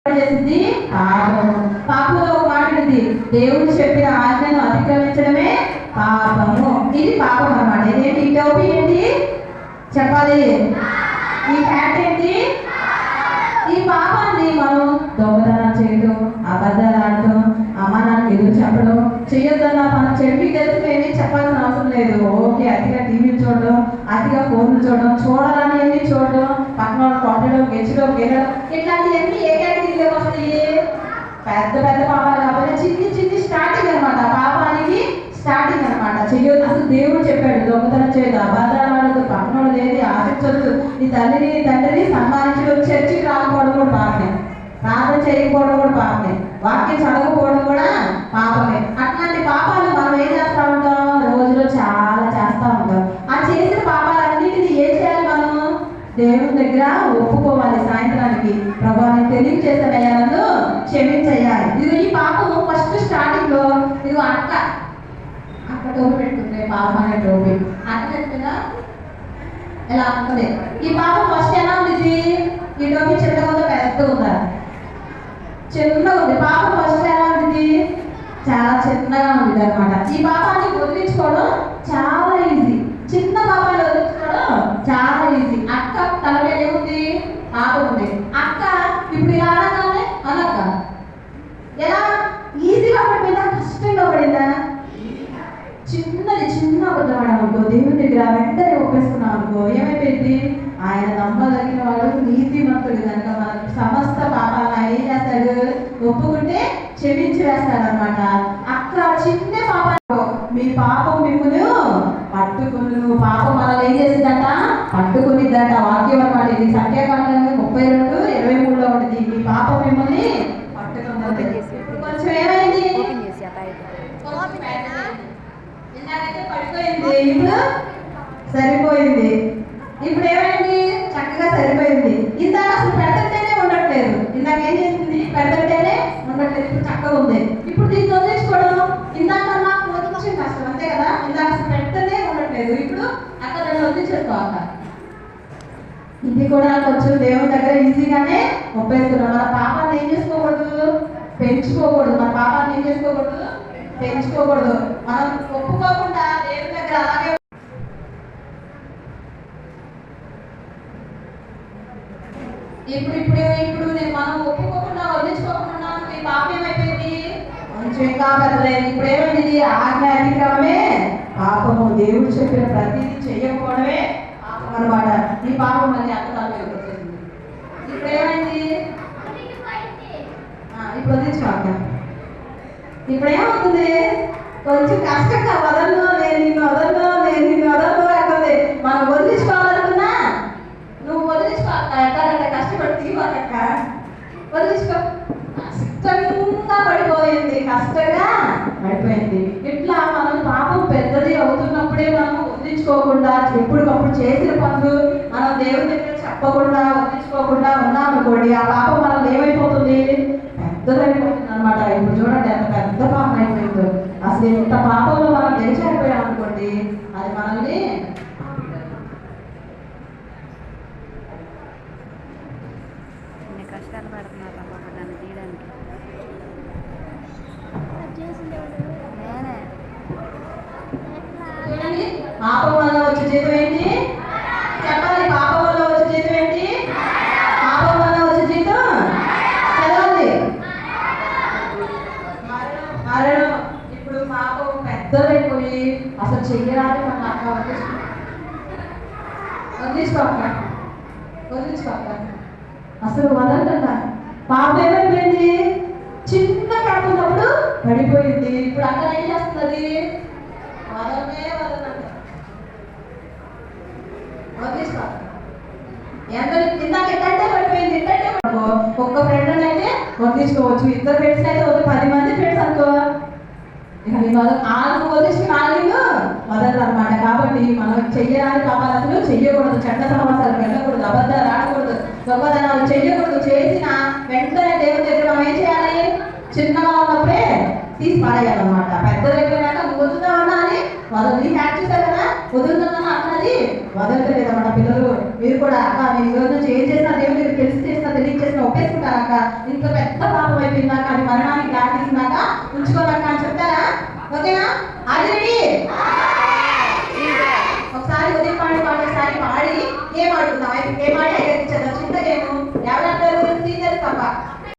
చేసింది పాపము. పాపంలో ఒక మాట ఉంది, దేవుడు చెప్పిన ఆజ్ఞను అతిక్రమించడమే పాపము. ఇది పాపం అన్నమాట. ఇదేంటి? ఈ టోపీ ఏంటి చెప్పాలి? ఈ హ్యాట్ ఏంటి? ఈ పాపాన్ని మనం దొంగతనం చేయడం, అబద్ధాలు ఆడటం, అమ్మ నాకు ఎదురు చెప్పడం చేయొద్దన్న మనం చెప్పి తెలిసిపోయి చెప్పాల్సిన అవసరం లేదు. ఓకే, అతిగా టీవీలు చూడడం, అతిగా ఫోన్లు చూడడం, చూడాలని చూడడం, పక్కన వాళ్ళు కొట్టడం, గెచ్చడం, గెలడం, ఇట్లాంటివన్నీ ఏ కేటగిరీలో వస్తాయి? పెద్ద పెద్ద పాపాలు కాకపోతే చిన్ని చిన్ని స్టార్టింగ్ అనమాట. పాపానికి స్టార్టింగ్ అనమాట. చెయ్యొద్దు. అసలు దేవుడు చెప్పాడు దొంగతనం చేయదు, అబద్ధాలు ఆడదు, పక్కన వాళ్ళు ఏది ఆశించొద్దు, నీ తల్లిని తండ్రిని సన్మానించడం, చర్చికి రాకపోవడం కూడా పాపమే, ప్రార్థన చేయకపోవడం కూడా పాపమే, వాక్యం చదవకపోవడం కూడా పాపమే. అట్లాంటి పాపాలు మనం ఏం చేస్తూ ఉంటాం? రోజులో చాలా చేస్తూ ఉంటాం. ఆ చేసిన పాపాలన్నింటినీ ఏం చేయాలి? మనము దేవుని దగ్గర ఒప్పుకోవాలి. సాయంత్రానికి ప్రభా నేను తెలియజేసానయ్యా, నన్ను క్షమించయ్యాలి. ఇది ఈ పాపము ఫస్ట్ స్టార్టింగ్ లో ఇది అక్క టోపీ పెట్టుకుంటే పాపం అనే టోపీ అక్క పెట్టుకున్నా ఎలా ఉంటుంది? ఈ పాపం ఫస్ట్ ఎలా ఉంది? ఈ టోపీ చిన్నగా ఉందా పెద్దగా ఉందా? చిన్నగా ఉంది. పాపం ఫస్ట్ ఎలా ఉంది? చాలా చిన్నగా ఉంది అనమాట. ఈ పాపాన్ని వదిలించుకోవడం చాలా ఈజీ. చిన్న పాపాన్ని వదిలించుకోవడం చాలా ఈజీ. అక్క తల మీద ఏముంది? పాపం ఉంది. అక్క ఇప్పుడు ఇలా అనగానే అనక్క ఎలా ఈజీగా పడిపోయిందా కష్టంగా పడిందా? చిన్నది చిన్న అబద్ధం అనుకో, దేవుని దగ్గర వెంటనే ఒప్పేసుకున్నాం అనుకో, ఏమైపోయింది? ఆయన నమ్మదగిన వాడు, నీతిమంతుడు కనుక మన సమస్త పాపాలను ఆయన ఏం చేస్తాడు? ఒప్పుకుంటే క్షమించి వేస్తాడు అనమాట. అక్క చిన్న పాపం, మీ పాపం మిమ్మల్ని పట్టుకుని, పాపం మనల్ని ఏం చేసిందట? పట్టుకునిద్దంట. వాక్యం అనమాట ఇది. సంఖ్యాకాండం 32:23 ఉంటుంది. మీ పాపం మిమ్మల్ని పట్టుకుంటుంది. కొంచెం ఏమైంది? పడిపోయింది, ఇప్పుడు సరిపోయింది. ఇప్పుడు ఏమైంది? చక్కగా సరిపోయింది. ఇందాక అసలు పెడతంటేనే ఉండట్లేదు. ఇందాక ఏం చేసింది? పెడతంటేనే ఉండట్లేదు. ఇప్పుడు చక్కగా ఉంది. ఇప్పుడు దీన్ని వదిలించుకోవడం ఇందాక నాకు వదిలించిన కష్టం, అంతే కదా? ఇందాక అసలు పెడతనే ఉండట్లేదు. ఇప్పుడు అక్కడ దాన్ని వదిలించేసుకోవాలి. ఇది కూడా కొంచెం దేవుని దగ్గర ఈజీగానే ఒప్పేస్తున్నాం. మన పాపాన్ని ఏం చేసుకోకూడదు? పెంచుకోకూడదు. మన పాపాన్ని ఏం చేసుకోకూడదు? పెంచుకోకూడదు. మనం ఒప్పుకోకుండా దేవుని దగ్గర అలాగే ఇప్పుడు ఇప్పుడు ఇప్పుడు మనం ఒప్పుకోకుండా వదిలించుకోకుండా ఈ పాపం ఏమైపోయింది? కొంచెం ఇంకా పెద్దలేదు. ఇప్పుడు ఏమైంది? ఆజ్ఞ అతిక్రమమే పాపము. దేవుడు చెప్పిన ప్రతిదీ చెయ్యకపోవడమే పాపం అనమాట. ఈ పాపం మళ్ళీ అర్థాలు వచ్చేసింది. ఇప్పుడు ఏమైంది? ఇప్పుడు వదిలించుకోక ఇప్పుడు ఏమవుతుంది? కొంచెం కష్టంగా వదలను, నేను నిన్ను వదలను, నేను నిన్ను వదలను అంటుంది. మనం వదిలించుకోవాలనుకున్నా నువ్వు వదిలించుకోక ఎట్టాలంటే కష్టపడి తీవాలక్క వదిలించుకో. కష్టంగా పడిపోయింది, కష్టంగా పడిపోయింది. ఇట్లా మనం పాపం పెద్దది అవుతున్నప్పుడే మనం వదిలించుకోకుండా ఎప్పటికప్పుడు చేసిన పనులు మనం దేవుని దగ్గర చెప్పకుండా వదిలించుకోకుండా ఉన్నామనుకోండి, ఆ పాపం మనల్ని ఏమైపోతుంది? పెద్దదైపోతుంది అనమాట. ఇప్పుడు చూడండి ఎంత పెద్ద పాపం అయిపోయిందో. అసలు ఎంత పాపంలో మనం గెలిచారిపోయాం అనుకోండి, అది మనల్ని కష్టాలు పడుతున్నారు దాన్ని తీయడానికి. నేనే పాపం వల్ల వచ్చే జీతం ఏంటి చెప్పాలి? పాపం వల్ల వచ్చే జీతం ఏంటి? పాపం వల్ల వచ్చే జీతం చదవండి, మరణం. ఇప్పుడు పాపం పెద్దదైపోయి అసలు చెయ్యరాని మన అక్క వదిలించుకోక అసలు వదలట. పాపం ఏమైపోయింది? చిన్న కడుపున్నప్పుడు పడిపోయింది. ఇప్పుడు అక్కడ ఏం చేస్తుంది? వదలమే వదలంట. వదిలించుకో. ఇందాక ఎట్టంటే పడిపోయింది, ఎట్టంటే ఒక్క ఫ్రెండ్ అయితే వదిలించుకోవచ్చు. ఇద్దరు ఫ్రెండ్స్ అయితే 10 మంది ఫ్రెండ్స్ అనుకో, ఇక ఆళ్ళు వదిలించుకుని ఆళ్ళు వదలరు అనమాట. కాబట్టి మనం చెయ్యరాని పాపాలు అసలు చెయ్యకూడదు. చెడ్డ సమాసాలు వెళ్ళకూడదు, అబద్ధాలు ఆడకూడదు, దొంగతనాలు చెయ్యకూడదు. చేసిన వెంటనే దేవుని దగ్గర మనం ఏం చేయాలి? చిన్నగా ఉన్నప్పుడే తీసి పారేయాలన్నమాట. పెద్దదైపోయినాక నువ్వు వదులుతావన్నా అని వదలు. నీ హ్యాక్ చూసారు కదా, వదులుతామన్నా అన్నది వదలట్లేదు అన్నమాట. పిల్లలు మీరు కూడా అక్క మీ రోజు నుంచి ఏం చేసినా దేవుని దగ్గర తెలిసి చేసినా తెలియచేసినా ఒప్పేసుకుంటారు అక్క. ఇంత పెద్ద పాపం అయిపోయిందాక అది మరణానికి దాటిస్తున్నాక ఉంచుకోవాలక్క అని చెప్తారా? ఓకేనా? అది రెడీ. ఒకసారి ఉదయం పాడి పాడేసారి పాడి ఏం ఆడుకుందాం? ఏం ఆడే